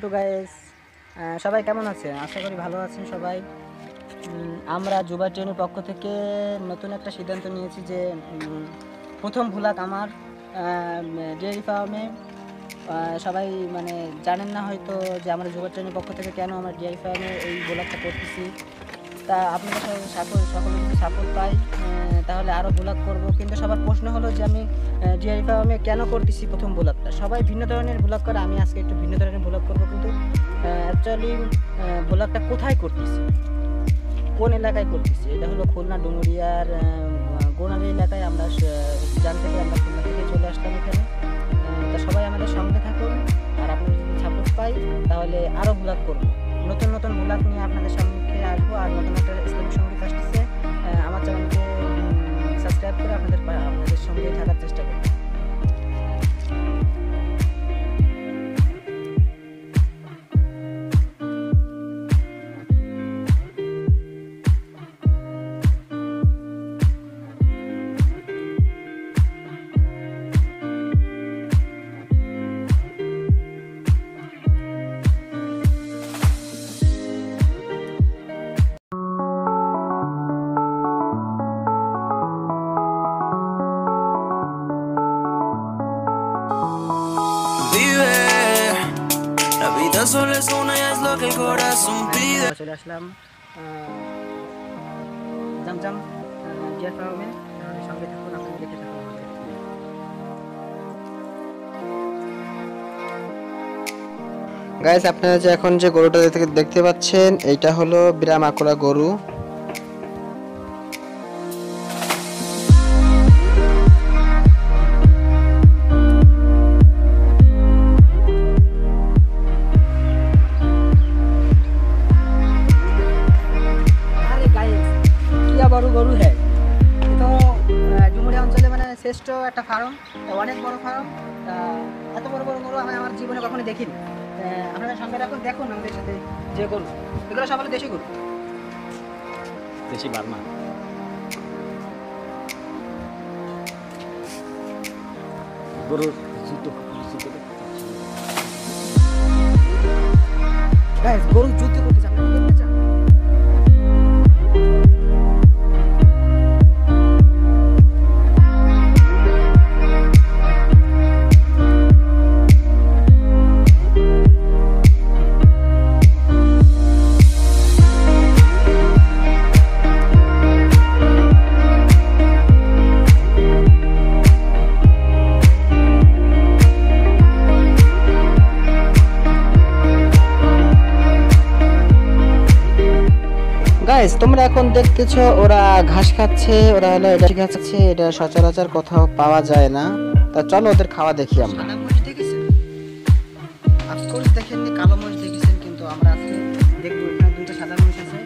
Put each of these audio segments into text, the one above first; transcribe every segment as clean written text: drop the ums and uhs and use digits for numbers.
Two guys, সবাই কেমন আছেন? আশা করি ভালো আছেন সবাই। আমরা যুবা ট্রেনের পক্ষ থেকে নতুন একটা সিদ্ধান্ত নিয়েছি যে প্রথম ভ্লগ আমার ডেয়ারি ফার্মে। সবাই মানে জানেন না হয়তো যে আমরা যুবা ট্রেনের পক্ষ থেকে কেন আমরা ডেয়ারি ফার্মে এই ভ্লগটা করতেছি। তা আপনাদের সকলে যদি সাপোর্ট পাই তাহলে আরও ভ্লগ করব। কিন্তু সবার প্রশ্ন হলো যে আমি ডেয়ারি ফার্মে কেন করতেছি প্রথম ভ্লগটা। সবাই ভিন্ন ধরনের ভ্লগ করে, আমি আজকে একটু ভিন্ন ধরনের ভ্লগ করবো। কিন্তু অ্যাকচুয়ালি ভ্লগটা কোথায় করতেছি, কোন এলাকায় করতেছি, এটা হলো খুলনা ডুমুরিয়ার গোনারি এলাকায়। আমরা জান থেকে আমরা খুলনা থেকে চলে আসলাম এখানে। তা সবাই আমাদের সঙ্গে থাকুন, আর আপনারা যদি সাপোর্ট পাই তাহলে আরও ভ্লগ করবো, নতুন নতুন ভ্লগ নিয়ে আপনাদের সম্মুখে আসবো। আর নতুন একটা ইসলামিক সঙ্গীত আসতেছে, আমার চ্যানেলকে সাবস্ক্রাইব করে আপনাদের সঙ্গে থাকার চেষ্টা করবো। La vida solo es una y es lo que el corazón pide. চলে আসলাম জামজাম ডিয়ার ফার্মে। সঙ্গে থাকুন, আপনারা দেখে থাকুন। গাইস, আপনারা যে এখন যে গরুটা দেখতে পাচ্ছেন, এইটা হলো বিরামাকড়া গরু। বড় গরু হ্যাঁ, তো ডুমুরিয়া অঞ্চলে মানে শ্রেষ্ঠ একটা ফার্ম, অনেক বড় ফার্ম। এত বড় বড় গরু আমি আমার জীবনে কখনো দেখিনি। আপনারা সঙ্গে রাখুন, দেখুন আমাদের সাথে যে গরু, এগুলো সব হলো দেশি গরু, দেশি বার্মা গরুর গরু যুদ্ধ করতেছে। আপনারা দেখতে চান? গাইস, তোমরা এখন দেখতেছো ওরা ঘাস খাচ্ছে, ওরা হলো এটা খাচ্ছে। এটা সচরাচর কোথাও পাওয়া যায় না। তা চলো ওদের খাওয়া দেখি আমরা। সাদা মরিচ দেখেছেন? আফকোর্স দেখেননি, কালো মরিচ দেখেছেন, কিন্তু আমরা আজকে দেখবো এখানে দুটো সাদা মরিচ আছে।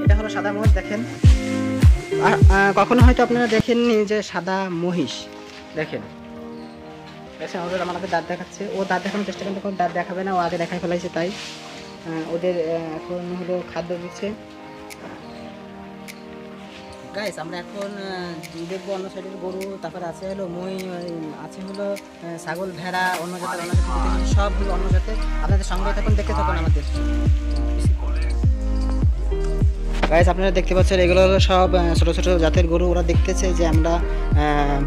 এটা হলো সাদা মরিচ, দেখেন। কখনো হয়তো আপনারা দেখেননি যে সাদা মহিষ, দেখেন আমাদের দাঁত দেখাচ্ছে। ও দাঁত দেখানোর চেষ্টা করতে, কোনো দাঁত দেখাবে না, ও আগে দেখাই ফেলাইছে। তাই ওদের এখন হলো খাদ্য দিচ্ছে। গাইস, আমরা এখন দেখবো অন্য সাইডের গরু, তারপরে আছে হলো মই, আছে হলো ছাগল, ভেড়া, অন্য জাতের সব হলো অন্য জাতের। আপনাদের সঙ্গে তখন দেখতে থাকুন আমাদের। গাইস, আপনারা দেখতে পাচ্ছেন এগুলো হলো সব ছোট ছোট জাতের গরু। ওরা দেখতেছে যে আমরা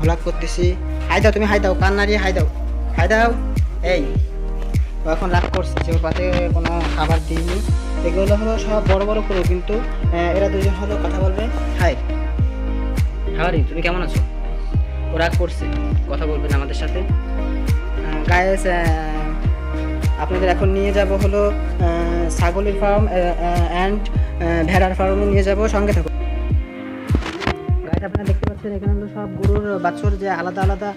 ভ্লগ করতেছি। হাই দাও, তুমি হাই দাও, কান নাড়িয়ে হাই দাও, হাই দাও। এই ও এখন রাগ করছে যে ওর পাতে কোনো খাবার দিইনি। এগুলো হলো সব বড় বড় গরু, কিন্তু এরা দুজন হলো কথা বলবে। হাই, হাওয়ারি, তুমি কেমন আছো? ও রাগ করছে, কথা বলবেন আমাদের সাথে। গাইস, আপনাদের এখন নিয়ে যাব হলো ছাগলের ফার্ম অ্যান্ড ভেড়ার ফার্মে নিয়ে যাব, সঙ্গে থাকুন। গাইস, আপনারা দেখতে পাচ্ছেন এখানে হলো সব গরুর বাছুর যে আলাদা আলাদা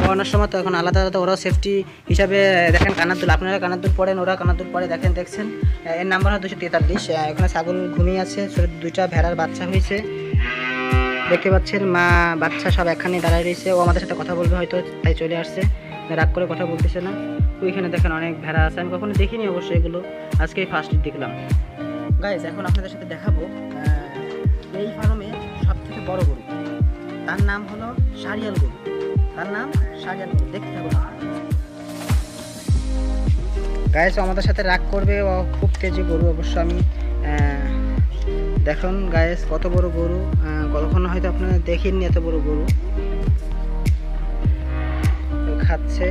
পড়ানোর সময়, তো এখন আলাদা আলাদা ওরাও সেফটি হিসাবে দেখেন কানার দুল। আপনারা কানার দুল পড়েন, ওরা কানার দুল পরে, দেখছেন। এর নাম্বার হয় 243। এখানে ছাগল ঘুমিয়ে আছে, ছোটো দুইটা ভেড়ার বাচ্চা হয়েছে দেখতে পাচ্ছেন। মা বাচ্চা সব এখানে দাঁড়ায় রয়েছে। ও আমাদের সাথে কথা বলবে হয়তো, তাই চলে আসছে, রাগ করে কথা বলতেছে না। ওইখানে দেখেন অনেক ভেড়া আছে, আমি কখনো দেখিনি অবশ্যই, এগুলো আজকেই ফার্স্ট দেখলাম। গাইস, এখন আপনাদের সাথে দেখাবো এই ফার্মে সব থেকে বড় গরু, তার নাম হলো শাড়িয়াল গরু। তার নাম শাড়িয়াল গরু, দেখতে থাকুন। গাইস আমাদের সাথে রাগ করবে, ও খুব তেজি গরু অবশ্য। আমি দেখুন গাইস কত বড় গরু, কতক্ষণ হয়তো আপনারা দেখেননি এত বড় গরু। ও খাচ্ছে।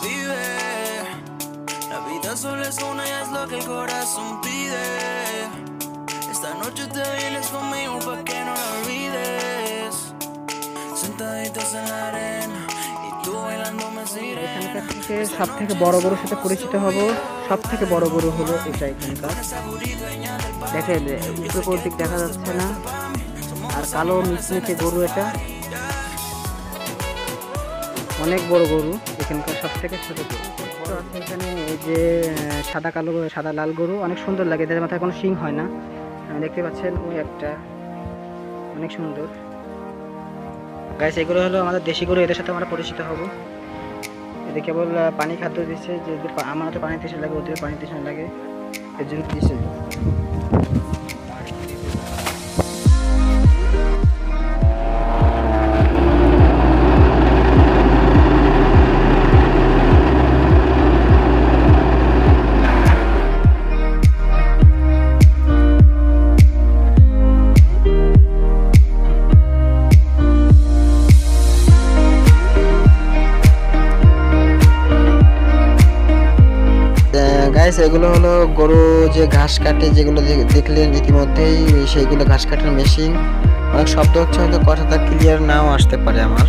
Vive, la vida solo es una y es lo que el corazón pide. Esta noche te vienes conmigo pa' que no lo olvides. Sentaditos en la arena y tú bailándome sirena. এখানকার থেকে সব থেকে বড় গরুর সাথে পরিচিত হব। সব থেকে বড় গরু হলো এটা এখানকার। দেখেন উপর দিক দেখা যাচ্ছে না, আর কালো মিচমিচে গরু এটা, অনেক বড় গরু এখানকার সব থেকে ছোট গরু। এখানে এই যে সাদা কালো সাদা লাল গরু অনেক সুন্দর লাগে, এদের মাথায় কোনো শিং হয় না। দেখতে পাচ্ছেন ওই একটা অনেক সুন্দর। গাইস এগুলো হলো আমাদের দেশি গরু, এদের সাথে আমরা পরিচিত হব। এদের কেবল পানি খাদ্য দিচ্ছে, যে আমার তো পানি তৃষ্ণা লাগে, ওদের পানি তৃষ্ণা লাগে, এর জন্য দিচ্ছে। গাইস এগুলো হলো গরু যে ঘাস কাটে, যেগুলো দেখলেন ইতিমধ্যেই, সেইগুলো ঘাস কাটার মেশিন। অনেক শব্দ হচ্ছে, হয়তো কথাটা ক্লিয়ার নাও আসতে পারে আমার।